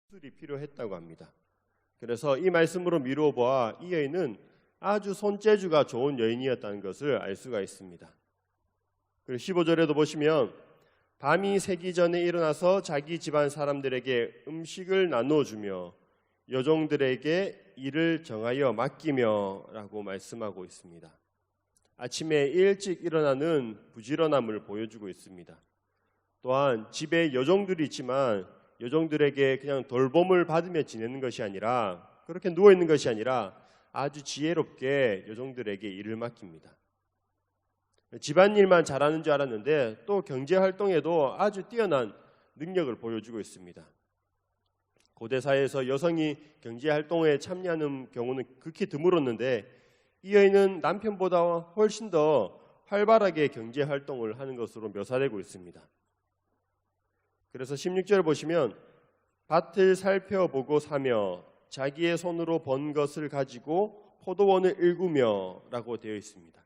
수술이 필요했다고 합니다. 그래서 이 말씀으로 미루어 보아 이 여인은 아주 손재주가 좋은 여인이었다는 것을 알 수가 있습니다. 그리고 15절에도 보시면 밤이 새기 전에 일어나서 자기 집안 사람들에게 음식을 나누어 주며 여종들에게 일을 정하여 맡기며 라고 말씀하고 있습니다. 아침에 일찍 일어나는 부지런함을 보여주고 있습니다. 또한 집에 여종들이 있지만 여종들에게 그냥 돌봄을 받으며 지내는 것이 아니라, 그렇게 누워있는 것이 아니라 아주 지혜롭게 여종들에게 일을 맡깁니다. 집안일만 잘하는 줄 알았는데 또 경제활동에도 아주 뛰어난 능력을 보여주고 있습니다. 고대사회에서 여성이 경제활동에 참여하는 경우는 극히 드물었는데 이 여인은 남편보다 훨씬 더 활발하게 경제활동을 하는 것으로 묘사되고 있습니다. 그래서 16절 보시면 밭을 살펴보고 사며 자기의 손으로 번 것을 가지고 포도원을 일구며 라고 되어 있습니다.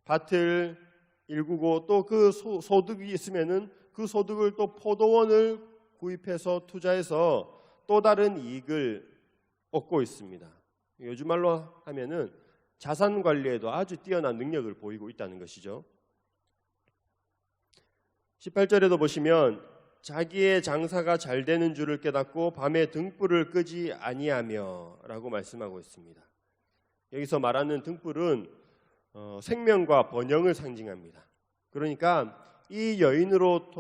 밭을 일구고 또 그 소득이 있으면은 그 소득을 또 포도원을 구입해서 투자해서 또 다른 이익을 얻고 있습니다. 요즘 말로 하면은 자산 관리에도 아주 뛰어난 능력을 보이고 있다는 것이죠. 18절에도 보시면 자기의 장사가 잘 되는 줄을 깨닫고 밤에 등불을 끄지 아니하며 라고 말씀하고 있습니다. 여기서 말하는 등불은 생명과 번영을 상징합니다. 그러니까 이 여인으로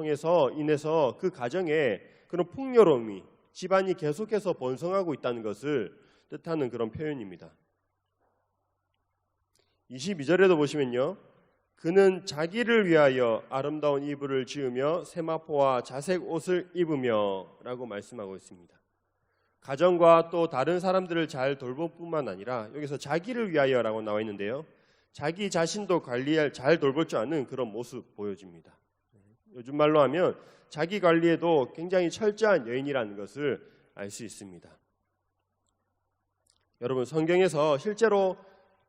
인해서 그 가정에 그런 풍요로움이, 집안이 계속해서 번성하고 있다는 것을 뜻하는 그런 표현입니다. 22절에도 보시면요, 그는 자기를 위하여 아름다운 이불을 지으며 세마포와 자색 옷을 입으며 라고 말씀하고 있습니다. 가정과 또 다른 사람들을 잘 돌볼 뿐만 아니라 여기서 자기를 위하여라고 나와 있는데요, 자기 자신도 잘 돌볼 줄 아는 그런 모습 보여집니다. 요즘 말로 하면 자기 관리에도 굉장히 철저한 여인이라는 것을 알 수 있습니다. 여러분, 성경에서 실제로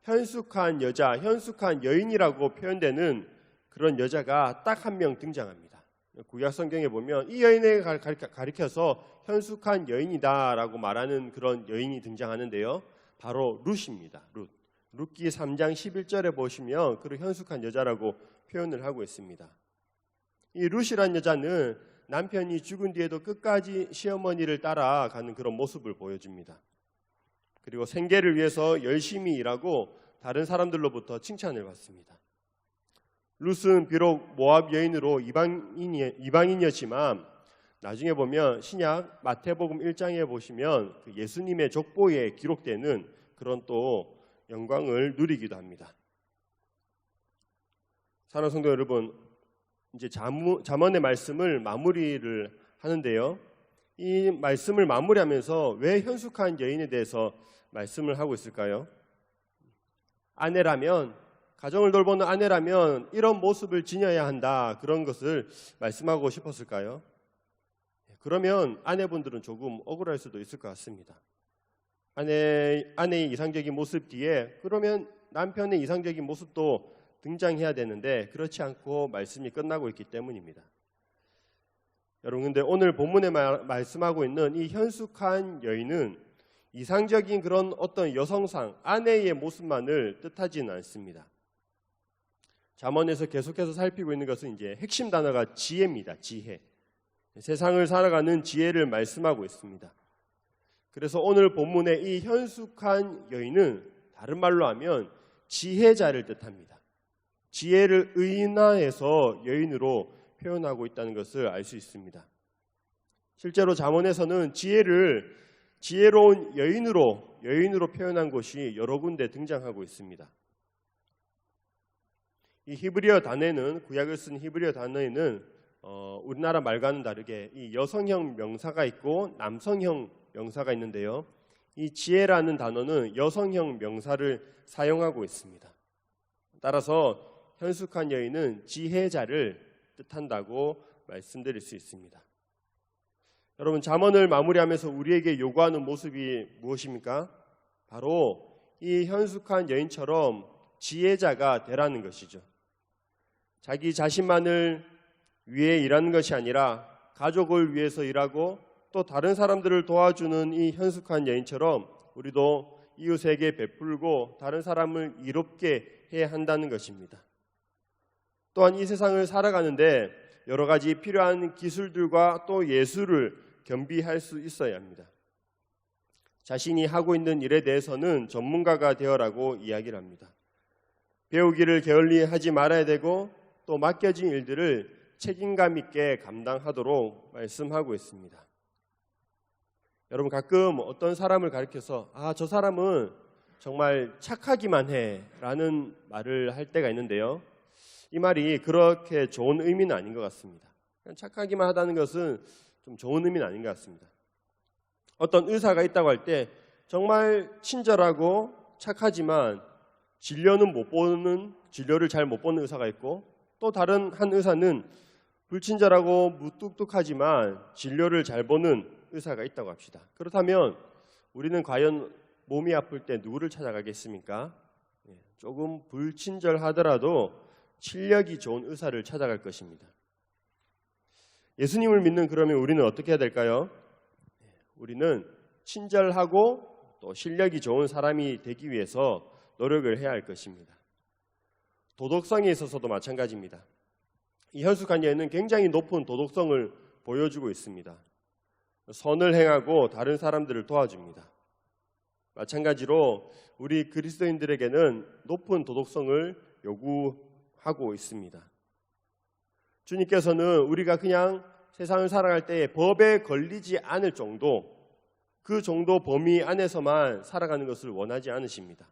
현숙한 여자, 현숙한 여인이라고 표현되는 그런 여자가 딱 한 명 등장합니다. 구약 성경에 보면 이 여인을 가리켜서 현숙한 여인이다라고 말하는 그런 여인이 등장하는데요, 바로 룻입니다. 룻기 3장 11절에 보시면 그런 현숙한 여자라고 표현을 하고 있습니다. 이 룻이라는 여자는 남편이 죽은 뒤에도 끝까지 시어머니를 따라가는 그런 모습을 보여줍니다. 그리고 생계를 위해서 열심히 일하고 다른 사람들로부터 칭찬을 받습니다. 룻은 비록 모압 여인으로 이방인이었지만 나중에 보면 신약 마태복음 1장에 보시면 그 예수님의 족보에 기록되는 그런 또 영광을 누리기도 합니다. 사랑하는 성도 여러분, 이제 잠언의 말씀을 마무리를 하는데요, 이 말씀을 마무리하면서 왜 현숙한 여인에 대해서 말씀을 하고 있을까요? 아내라면, 가정을 돌보는 아내라면 이런 모습을 지녀야 한다, 그런 것을 말씀하고 싶었을까요? 그러면 아내분들은 조금 억울할 수도 있을 것 같습니다. 아내의 이상적인 모습 뒤에 그러면 남편의 이상적인 모습도 등장해야 되는데 그렇지 않고 말씀이 끝나고 있기 때문입니다. 여러분, 근데 오늘 본문에 말씀하고 있는 이 현숙한 여인은 이상적인 그런 어떤 여성상, 아내의 모습만을 뜻하지는 않습니다. 잠언에서 계속해서 살피고 있는 것은 이제 핵심 단어가 지혜입니다. 지혜. 세상을 살아가는 지혜를 말씀하고 있습니다. 그래서 오늘 본문의 이 현숙한 여인은 다른 말로 하면 지혜자를 뜻합니다. 지혜를 의인화해서 여인으로 표현하고 있다는 것을 알 수 있습니다. 실제로 잠언에서는 지혜를 지혜로운 여인으로 표현한 곳이 여러 군데 등장하고 있습니다. 이 히브리어 단어에는, 구약을 쓴 히브리어 단어에는 우리나라 말과는 다르게 이 여성형 명사가 있고 남성형 명사가 있는데요, 이 지혜라는 단어는 여성형 명사를 사용하고 있습니다. 따라서 현숙한 여인은 지혜자를 뜻한다고 말씀드릴 수 있습니다. 여러분, 잠언을 마무리하면서 우리에게 요구하는 모습이 무엇입니까? 바로 이 현숙한 여인처럼 지혜자가 되라는 것이죠. 자기 자신만을 위해 일하는 것이 아니라 가족을 위해서 일하고 또 다른 사람들을 도와주는 이 현숙한 여인처럼 우리도 이웃에게 베풀고 다른 사람을 이롭게 해야 한다는 것입니다. 또한 이 세상을 살아가는데 여러 가지 필요한 기술들과 또 예술을 겸비할 수 있어야 합니다. 자신이 하고 있는 일에 대해서는 전문가가 되어라고 이야기를 합니다. 배우기를 게을리하지 말아야 되고 또 맡겨진 일들을 책임감 있게 감당하도록 말씀하고 있습니다. 여러분, 가끔 어떤 사람을 가리켜서 저 사람은 정말 착하기만 해 라는 말을 할 때가 있는데요, 이 말이 그렇게 좋은 의미는 아닌 것 같습니다. 그냥 착하기만 하다는 것은 좀 좋은 의미는 아닌 것 같습니다. 어떤 의사가 있다고 할 때 정말 친절하고 착하지만 진료를 잘 못 보는 의사가 있고, 또 다른 한 의사는 불친절하고 무뚝뚝하지만 진료를 잘 보는 의사가 있다고 합시다. 그렇다면 우리는 과연 몸이 아플 때 누구를 찾아가겠습니까? 조금 불친절하더라도 실력이 좋은 의사를 찾아갈 것입니다. 예수님을 믿는 그러면 우리는 어떻게 해야 될까요? 우리는 친절하고 또 실력이 좋은 사람이 되기 위해서 노력을 해야 할 것입니다. 도덕성에 있어서도 마찬가지입니다. 이 현숙한 여인은 굉장히 높은 도덕성을 보여주고 있습니다. 선을 행하고 다른 사람들을 도와줍니다. 마찬가지로 우리 그리스도인들에게는 높은 도덕성을 요구하고 있습니다. 주님께서는 우리가 그냥 세상을 살아갈 때 법에 걸리지 않을 정도, 그 정도 범위 안에서만 살아가는 것을 원하지 않으십니다.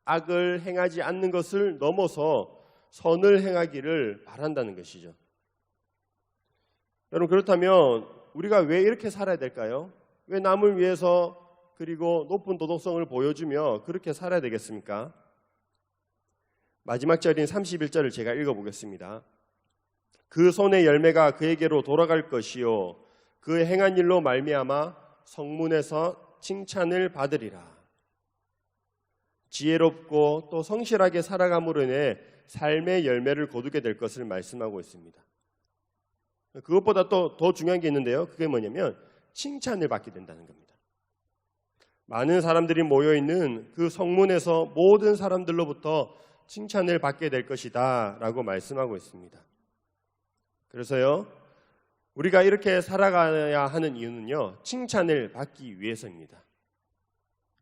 악을 행하지 않는 것을 넘어서 선을 행하기를 바란다는 것이죠. 여러분, 그렇다면 우리가 왜 이렇게 살아야 될까요? 왜 남을 위해서 그리고 높은 도덕성을 보여주며 그렇게 살아야 되겠습니까? 마지막 절인 31절을 제가 읽어보겠습니다. 그 손의 열매가 그에게로 돌아갈 것이요 그 행한 일로 말미암아 성문에서 칭찬을 받으리라. 지혜롭고 또 성실하게 살아감으로 인해 삶의 열매를 거두게 될 것을 말씀하고 있습니다. 그것보다 또 더 중요한 게 있는데요, 그게 뭐냐면 칭찬을 받게 된다는 겁니다. 많은 사람들이 모여있는 그 성문에서 모든 사람들로부터 칭찬을 받게 될 것이다 라고 말씀하고 있습니다. 그래서요, 우리가 이렇게 살아가야 하는 이유는요, 칭찬을 받기 위해서입니다.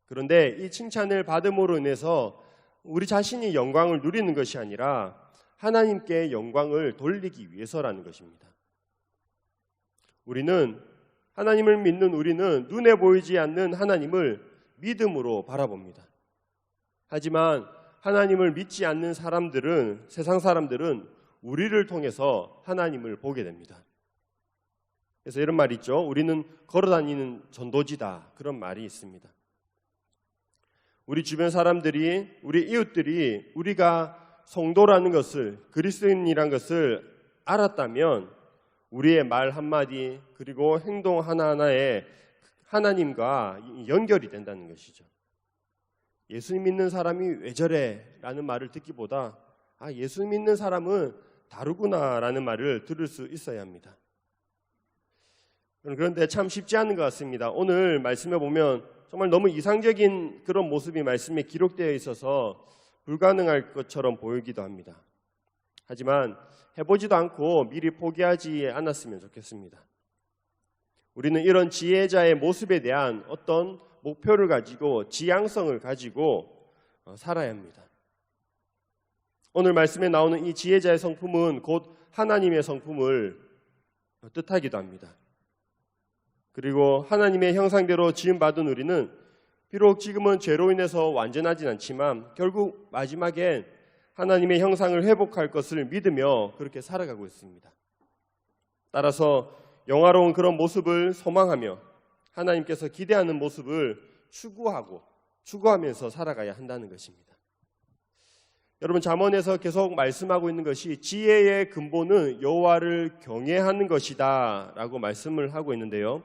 그런데 이 칭찬을 받음으로 인해서 우리 자신이 영광을 누리는 것이 아니라 하나님께 영광을 돌리기 위해서라는 것입니다. 하나님을 믿는 우리는 눈에 보이지 않는 하나님을 믿음으로 바라봅니다. 하지만 하나님을 믿지 않는 사람들은, 세상 사람들은 우리를 통해서 하나님을 보게 됩니다. 그래서 이런 말이 있죠. 우리는 걸어다니는 전도지다, 그런 말이 있습니다. 우리 주변 사람들이, 우리 이웃들이 우리가 성도라는 것을, 그리스도인이라는 것을 알았다면 우리의 말 한마디 그리고 행동 하나하나에 하나님과 연결이 된다는 것이죠. 예수 믿는 사람이 왜 저래? 라는 말을 듣기보다 예수 믿는 사람은 다르구나 라는 말을 들을 수 있어야 합니다. 그런데 참 쉽지 않은 것 같습니다. 오늘 말씀에 보면 정말 너무 이상적인 그런 모습이 말씀에 기록되어 있어서 불가능할 것처럼 보이기도 합니다. 하지만 해보지도 않고 미리 포기하지 않았으면 좋겠습니다. 우리는 이런 지혜자의 모습에 대한 어떤 목표를 가지고 지향성을 가지고 살아야 합니다. 오늘 말씀에 나오는 이 지혜자의 성품은 곧 하나님의 성품을 뜻하기도 합니다. 그리고 하나님의 형상대로 지음받은 우리는 비록 지금은 죄로 인해서 완전하진 않지만 결국 마지막엔 하나님의 형상을 회복할 것을 믿으며 그렇게 살아가고 있습니다. 따라서 영화로운 그런 모습을 소망하며 하나님께서 기대하는 모습을 추구하면서 살아가야 한다는 것입니다. 여러분, 잠언에서 계속 말씀하고 있는 것이 지혜의 근본은 여호와를 경외하는 것이다 라고 말씀을 하고 있는데요,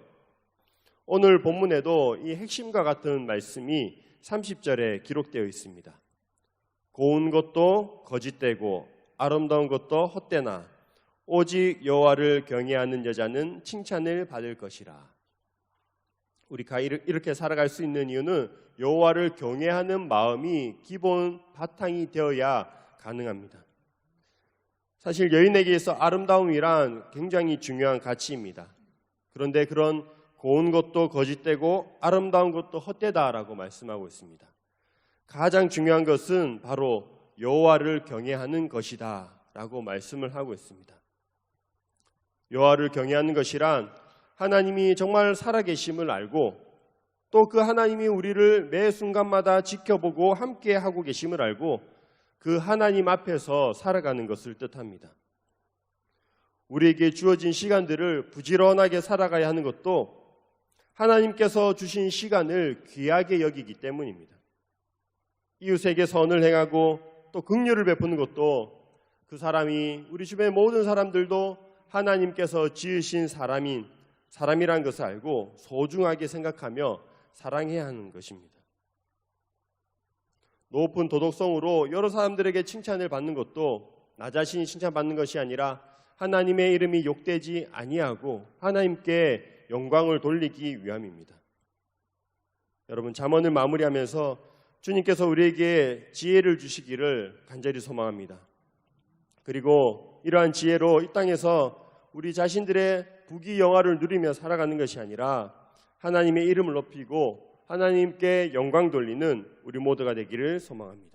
오늘 본문에도 이 핵심과 같은 말씀이 30절에 기록되어 있습니다. 고운 것도 거짓되고 아름다운 것도 헛되나 오직 여호와를 경외하는 여자는 칭찬을 받을 것이라. 우리가 이렇게 살아갈 수 있는 이유는 여호와를 경외하는 마음이 기본 바탕이 되어야 가능합니다. 사실 여인에게 있어 아름다움이란 굉장히 중요한 가치입니다. 그런데 그런 고운 것도 거짓되고 아름다운 것도 헛되다라고 말씀하고 있습니다. 가장 중요한 것은 바로 여호와를 경외하는 것이다 라고 말씀을 하고 있습니다. 여호와를 경외하는 것이란 하나님이 정말 살아계심을 알고 또 그 하나님이 우리를 매 순간마다 지켜보고 함께 하고 계심을 알고 그 하나님 앞에서 살아가는 것을 뜻합니다. 우리에게 주어진 시간들을 부지런하게 살아가야 하는 것도 하나님께서 주신 시간을 귀하게 여기기 때문입니다. 이웃에게 선을 행하고 또 긍휼을 베푸는 것도 그 사람이 우리 주변의 모든 사람들도 하나님께서 지으신 사람이란 것을 알고 소중하게 생각하며 사랑해야 하는 것입니다. 높은 도덕성으로 여러 사람들에게 칭찬을 받는 것도 나 자신이 칭찬받는 것이 아니라 하나님의 이름이 욕되지 아니하고 하나님께 영광을 돌리기 위함입니다. 여러분, 잠언을 마무리하면서 주님께서 우리에게 지혜를 주시기를 간절히 소망합니다. 그리고 이러한 지혜로 이 땅에서 우리 자신들의 부귀영화를 누리며 살아가는 것이 아니라 하나님의 이름을 높이고 하나님께 영광 돌리는 우리 모두가 되기를 소망합니다.